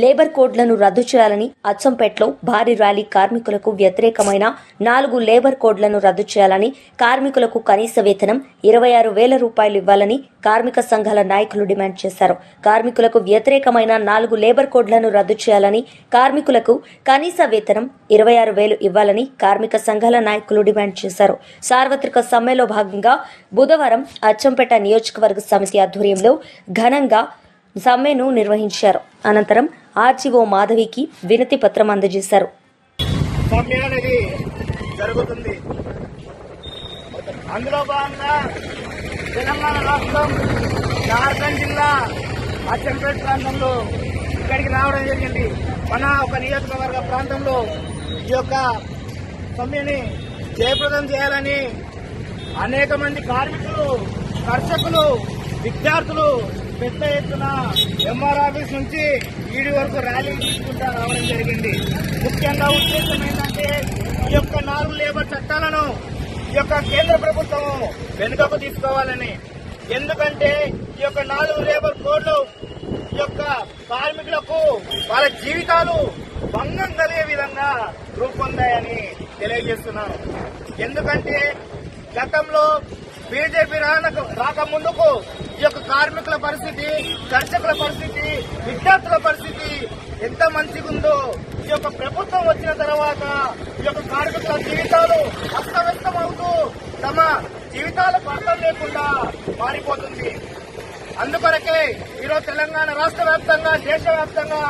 Labour కోడ్లను రద్దు చేయాలని అచ్చంపేటలో భారీ ర్యాలీ. కార్మికులకు వ్యతిరేకమైన 4 లేబర్ కోడ్లను రద్దు చేయాలని, కార్మికులకు కనీస వేతనం 26,000 రూపాయలు ఇవ్వాలని కార్మిక సంఘాల నాయకులు డిమాండ్ చేశారు. కార్మికులకు వ్యతిరేకమైన 4 లేబర్ కోడ్లను రద్దు చేయాలని, కార్మికులకు కనీస వేతనం 26,000 ఇవ్వాలని కార్మిక సంఘాల నాయకులు డిమాండ్ చేశారు. సార్వత్రిక సమ్మెలో భాగంగా బుధవారం అచ్చంపేట నియోజకవర్గ సమితి ఆధ్వర్యంలో ఘనంగా సమ్మెను నిర్వహించారు. అనంతరం ఆర్జీఓ మాధవికి వినతి పత్రం అందజేశారు. సమ్మె అనేది జరుగుతుంది. అందులో భాగంగా తెలంగాణ రాష్ట్రం జార్ఖండ్ జిల్లా అచ్చంపేట ప్రాంతంలో ఇక్కడికి రావడం జరిగింది. మన ఒక నియోజకవర్గ ప్రాంతంలో ఈ యొక్క సమ్మెని జయప్రదం చేయాలని అనేక మంది కార్మికులు, కర్షకులు, విద్యార్థులు పెద్ద ఎత్తున ఎంఆర్ ఆఫీస్ నుంచి ఈడీ వరకు ర్యాలీ తీసుకుంటూ రావడం జరిగింది. ముఖ్యంగా ఉద్దేశం ఏంటంటే ఈ యొక్క 4 లేబర్ చట్టాలను ఈ యొక్క కేంద్ర ప్రభుత్వం వెనుకకు తీసుకోవాలని. ఎందుకంటే ఈ యొక్క 4 లేబర్ కోడ్లు ఈ యొక్క కార్మికులకు వాళ్ళ జీవితాలు భంగం కలిగే విధంగా రూపొందాయని తెలియజేస్తున్నాను. ఎందుకంటే గతంలో బీజేపీ రాకముందుకు ఈ యొక్క కార్మికుల పరిస్థితి, కర్షకుల పరిస్థితి, విద్యార్థుల పరిస్థితి ఎంత మంచిగా ఉందో ఈ యొక్క ప్రభుత్వం వచ్చిన తర్వాత ఈ యొక్క కార్మికుల జీవితాలు అస్తవ్యస్తం అవుతూ తమ జీవితాలకు అర్థం లేకుండా మారిపోతుంది. అందుకొరకే ఈరోజు తెలంగాణ రాష్ట్ర వ్యాప్తంగా, దేశవ్యాప్తంగా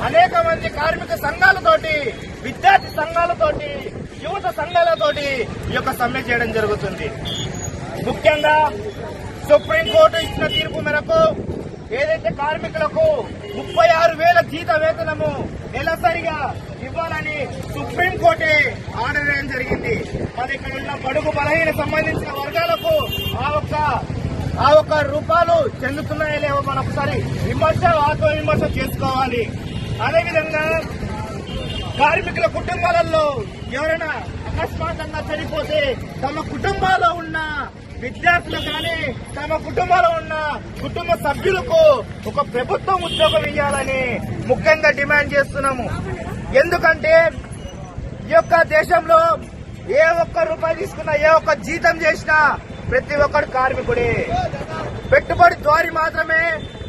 అనేక మంది కార్మిక సంఘాలతోటి, విద్యార్థి సంఘాలతోటి, యువత సంఘాలతోటి ఈ యొక్క సమ్మె చేయడం జరుగుతుంది. ముఖ్యంగా సుప్రీంకోర్టు ఇచ్చిన తీర్పు మేరకు ఏదైతే కార్మికులకు 36,000 జీత వేతనము నెలసరిగా ఇవ్వాలని సుప్రీంకోర్టు ఆర్డర్ వేయడం జరిగింది. మరి ఇక్కడ ఉన్న బడుగు బలహీన సంబంధించిన వర్గాలకు ఆ ఒక్క రూపాయలు చెందుతున్నాయో లేవో మనం ఒకసారి ఆత్మవిమర్శ చేసుకోవాలి. అదేవిధంగా కార్మికుల కుటుంబాలలో ఎవరైనా అకస్మాత్తుగా చనిపోతే తమ కుటుంబాల్లో ఉన్న విద్యార్థులు కానీ, తమ కుటుంబంలో ఉన్న కుటుంబ సభ్యులకు ఒక ప్రభుత్వం ఉద్యోగం ఇవ్వాలని ముఖ్యంగా డిమాండ్ చేస్తున్నాము. ఎందుకంటే ఈ యొక్క దేశంలో ఏ ఒక్క రూపాయి తీసుకున్నా, ఏ ఒక్క జీతం చేసినా ప్రతి ఒక్కడు కార్మికుడే. పెట్టుబడి ద్వారా మాత్రమే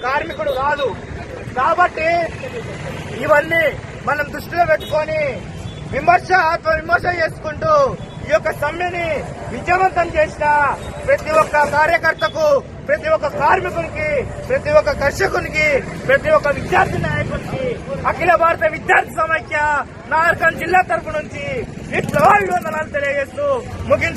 కార్మికుడు కాదు. కాబట్టి ఇవన్నీ మనం దృష్టిలో పెట్టుకొని ఆత్మవిమర్శ చేసుకుంటూ ఈ యొక్క సమ్మెని విజయవంతం చేసిన ప్రతి ఒక్క కార్యకర్తకు, ప్రతి ఒక్క కార్మికునికి, ప్రతి ఒక్క కర్షకునికి, ప్రతి ఒక్క విద్యార్థి నాయకునికి అఖిల భారత విద్యార్థి సమైక్య జార్ఖండ్ జిల్లా తరపు నుంచి విప్లవాభివందనాలు తెలియజేస్తూ ముగించు.